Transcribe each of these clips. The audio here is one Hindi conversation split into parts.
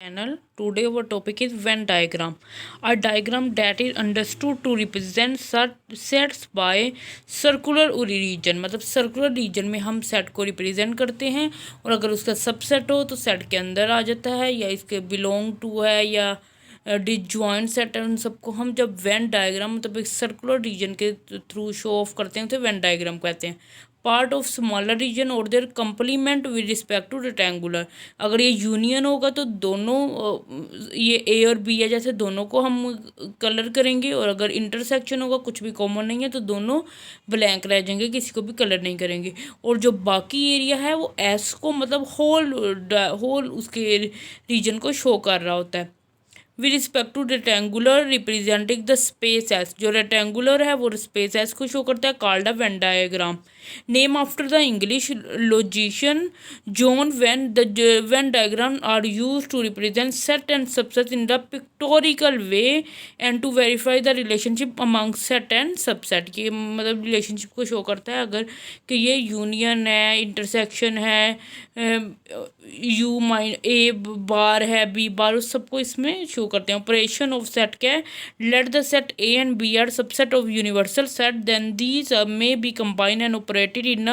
Channel. Today our topic is Venn diagram. A diagram that is understood to represent sets by circular region. मतलब सर्कुलर रीजन में हम सेट को रिप्रेजेंट करते हैं और अगर उसका सबसेट हो तो सेट के अंदर आ जाता है या इसके बिलोंग टू है या डिसजॉइंट सेट है। उन सबको हम जब वेन डायग्राम मतलब एक सर्कुलर रीजन के थ्रू शो ऑफ करते हैं तो वेन डायग्राम कहते हैं। पार्ट ऑफ स्मॉलर रीजन और their complement with respect to rectangular. अगर ये यूनियन होगा तो दोनों ये ए और बी है जैसे दोनों को हम कलर करेंगे, और अगर इंटरसेक्शन होगा कुछ भी कॉमन नहीं है तो दोनों ब्लैंक रह जाएंगे, किसी को भी कलर नहीं करेंगे। और जो बाकी एरिया है वो एस को मतलब होल उसके रीजन को शो कर रहा होता है। With respect to rectangular representing the space S, जो रेक्टेंगुलर है वो स्पेस एस को शो करता है, called a Venn diagram. Name after the English logician John Venn. The Venn diagram are use to represent set and subset in the pictorial way and to verify the relationship among set and subset. ये मतलब रिलेशनशिप को शो करता है अगर कि ये यूनियन है, इंटरसेक्शन है, यू माइन ए बार है, बी बार, उस सबको इसमें शो करते हैं। ऑपरेशन ऑफ सेट क्या है? Let the set A and B are subset of universal set, then these may be combined and operated in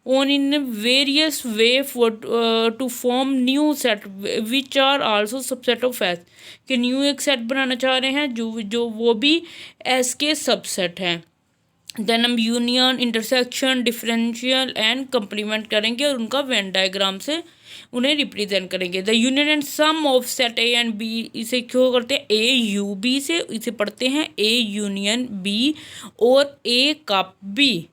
on in various way for to form new set which are also subset of S। कि न्यू एक सेट बनाना चाह रहे हैं जो वो भी S के सबसेट हैं। देन हम union, intersection, differential and complement करेंगे और उनका वेन डायग्राम से उन्हें रिप्रेजेंट करेंगे। The union and sum of set A and B, इसे क्यों करते हैं? ए यू बी से इसे पढ़ते हैं ए यूनियन बी और ए का B.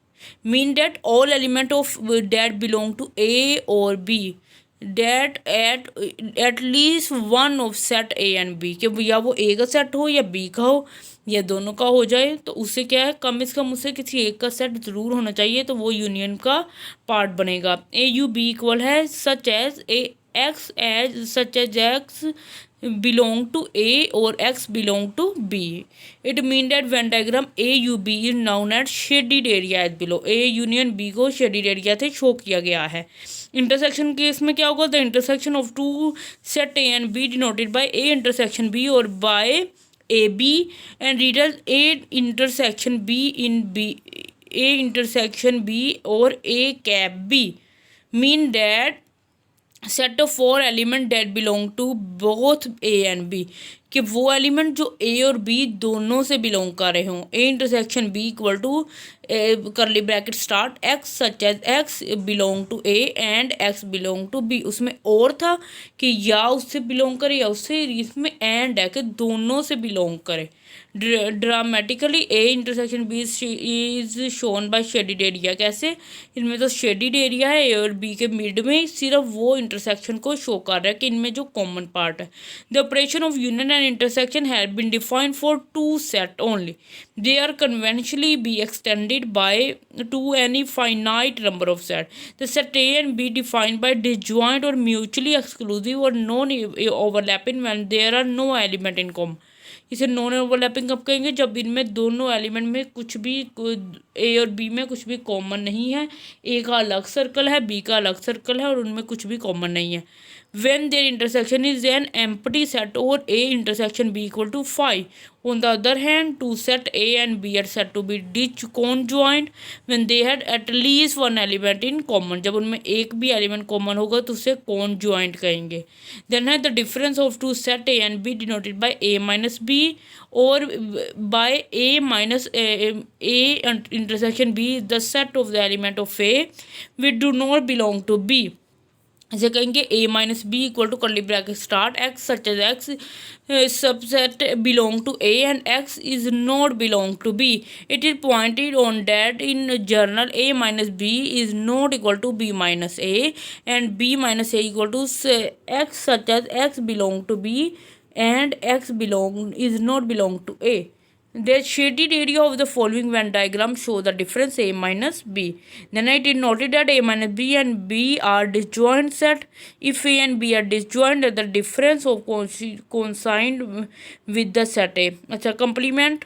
Mean that all element of that belong to A और B that at least one of set A and B, कि या वो ए का सेट हो या बी का हो या दोनों का हो जाए, तो उससे क्या है कम से कम उससे किसी एक का सेट ज़रूर होना चाहिए, तो वो यूनियन का पार्ट बनेगा। ए यू बी इक्वल है such as A X as such as X belong to A or X belong to B. It means that Venn diagram AUB is known as shaded area as below। A union B को shaded area से शो किया गया है। इंटरसेक्शन केस में क्या होगा? The intersection of two set A and B denoted by A intersection B और by AB and reader A intersection B in B, A intersection B और A cap B mean that set of for element that belong to both A and B, कि वो एलिमेंट जो ए और बी दोनों से बिलोंग कर रहे हों। A intersection B equal to curly bracket start X such as X belong to A and X belong to B. उसमें और था कि या उससे बिलोंग करे या उससे, इसमें एंड है कि दोनों से बिलोंग करे। Dramatically A intersection B is shown by shaded area. कैसे? इनमें तो शेडिड एरिया है, ए और बी के मिड में सिर्फ वो इंटरसेक्शन को शो कर रहा है कि इनमें जो कॉमन पार्ट है। The operation of union and intersection have been defined for two set only। They are conventionally be extended by to any finite number of set। The set A and B defined by disjoint or mutually exclusive or non-overlapping when there are no element in common। इसे नॉन ओवरलैपिंग कब कहेंगे? जब इनमें दोनों एलिमेंट में कुछ भी ए और बी में कुछ भी कॉमन नहीं है। ए का अलग सर्कल है, बी का अलग सर्कल है और उनमें कुछ भी कॉमन नहीं है। when their intersection is an empty set or A intersection B equal to phi। On the other hand, two set A and B are said to be disconjoint when they had at least one element in common। जब उनमें एक भी एलिमेंट कॉमन होगा तो उसे conjoint कहेंगे। Then है the difference of two set A and B denoted by A minus B or by A minus A intersection B is the set of the element of A which do not belong to B। ऐसे कहेंगे A minus B equal to curly bracket start X such as X subset belong to A and X is not belong to B. It is pointed on that in general A minus B is not equal to B minus A and B minus A equal to X such as X belong to B and X belong is not belong to A. The shaded area of the following Venn diagram show the difference A minus B। Then it is noted that A minus B and B are disjoint set। If A and B are disjoint, the difference of coincide with the set A। अच्छा, complement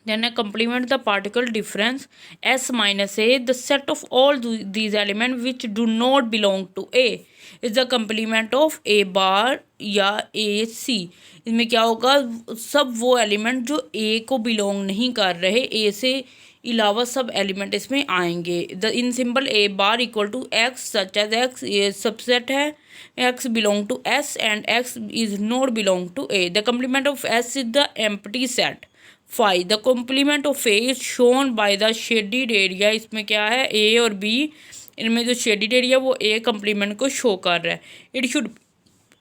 Then I complement the particle difference S minus A. The set of all these elements which do not belong to A is the complement of A bar या A C. इसमें क्या होगा, सब वो एलिमेंट जो A को बिलोंग नहीं कर रहे, A से अलावा सब एलिमेंट इसमें आएंगे. The in simple A bar equal to X such as X ये सबसेट है, X belong to S and X is not belong to A. The complement of S is the empty set. 5. The complement of A is shown by the shaded area. इसमें क्या है, A और B इनमें जो shaded area वो A complement को show कर रहा है. It should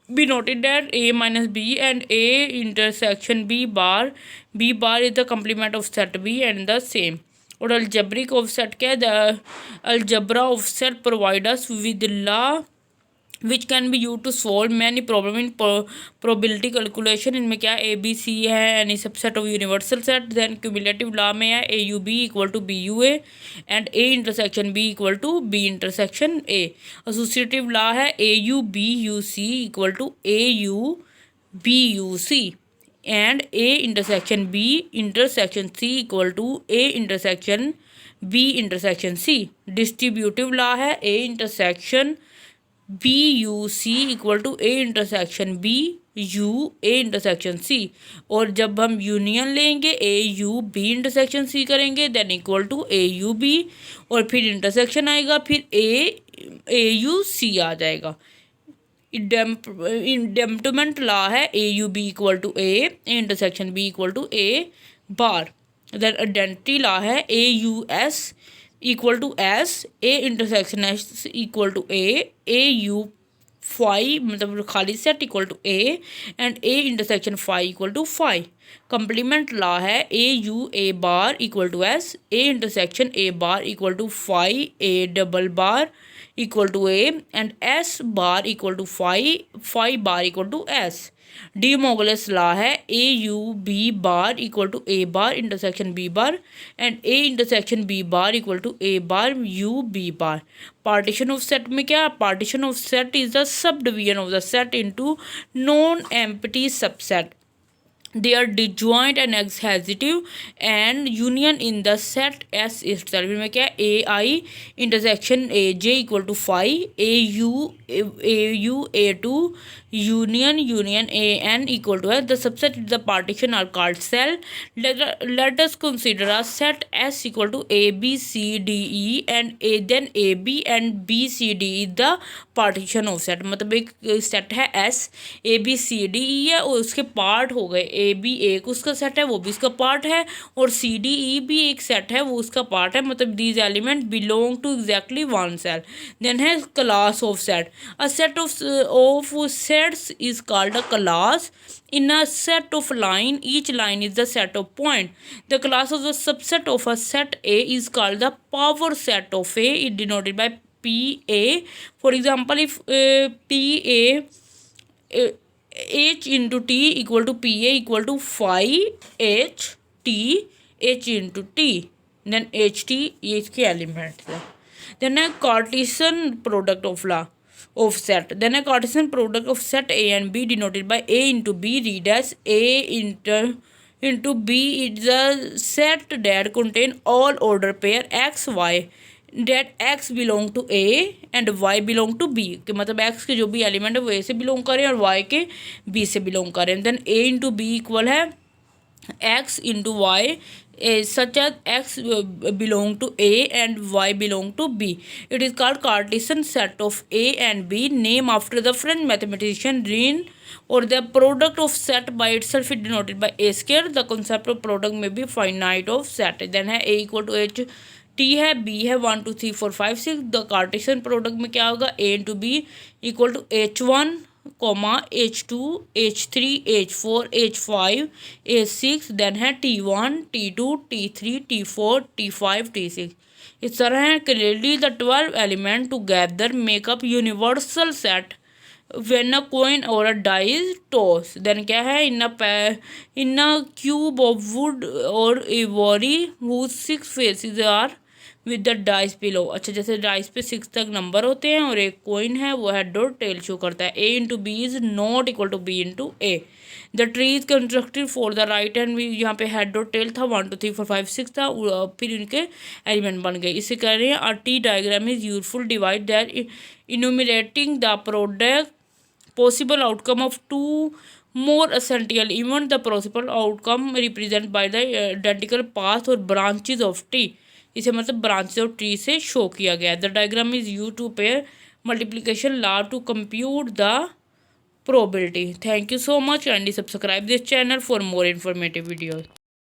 be noted that A minus B and A intersection B bar is the complement of set B and the same. और algebraic offset क्या है, the algebra offset provide us with law which can be use to solve many problem in probability calculation. इनमें क्या ए बी सी है, any subset of universal set. Then cumulative law में है A U B equal to B U A and A intersection B equal to B intersection A. Associative law है A U B U C equal to A U B U C and A intersection B intersection C equal to A intersection B intersection C. Distributive law है A intersection B U C equal to A intersection B U A intersection C. और जब हम यूनियन लेंगे A U B intersection C करेंगे then equal to A U B और फिर इंटरसेक्शन आएगा, फिर ए यू सी आ जाएगा. इंडेम्पटमेंट लॉ है A U B equal to A intersection B equal to A bar. Then identity law है A U S equal to S A intersection S equal to A U phi मतलब खाली set equal to A and A intersection phi equal to phi. Complement law है A U A bar equal to S A intersection A bar equal to phi A double bar equal to A and S bar equal to phi bar equal to S. De Morgan's law है A U B bar equal to A bar intersection B bar and A intersection B bar equal to A bar U B bar. Partition of set में क्या, partition of set is the subdivision of the set into non empty subset. They are disjoint and adhesive and union in the set S itself. में क्या A I intersection A J equal to phi A U A two union a n equal to S. The subset is the partition are called cell. Let us consider a set S equal to A B C D E and A then A B and B C D is the partition of set. मतलब एक सेट है S A B C D E है और उसके पार्ट हो गए A B एक उसका सेट है वो भी उसका पार्ट है और C D E भी एक सेट है वो उसका पार्ट है. मतलब these elements belong to exactly one cell. Then है class of set. A set of sets is called a class. In a set of line, each line is the set of point. The class of the subset of a set A is called the power set of A. It denoted by PA. For example, if PA H into T equal to PA equal to phi H T H into T, then HT ये इसके एलिमेंट्स है. Then a Cartesian product of law of set. Then a Cartesian product of set A and B denoted by A into B read as A into B is a set that contain all order pair X Y that X belong to A and Y belong to B. कि मतलब X के जो भी एलिमेंट है वो A से बिलोंग करें और Y के B से बिलोंग करें. Then A into B equal है X into Y such as X belong to A and Y belong to B. It is called Cartesian set of A and B, name after the French mathematician Rien. Or the product of set by itself is denoted by A square. The concept of product may be finite of set. Then है A equal to H T है B है 1 2 3 4 5 6. The Cartesian product में क्या होगा A into B equal to H1 comma H2 H3 H4 H5 H6. Then है T1 T2 T3 T4 T5 T6. इस तरह है. Clearly the 12 element together make up universal set when a coin or a die is tossed. Then क्या है, in a cube of wood or ivory whose 6 faces are with the dice below. अच्छा, जैसे डाइस पे 6 तक नंबर होते हैं और एक कॉइन है वो हेड और टेल शो करता है। A into B is not equal to B into A. The tree is constructed for the right hand, भी यहाँ पे हेड और टेल था, 1 2 3 4 5 6 था, फिर इनके एलिमेंट बन गए। इससे कह रहे हैं a T diagram is useful divide that enumerating the product possible outcome of two more essential even the possible outcome represented by the identical path or branches of tree। इसे मतलब ब्रांचेस ऑफ ट्री से शो किया गया है। The diagram is use to pair multiplication law to compute the probability। Thank you so much, kindly subscribe this channel for more informative videos।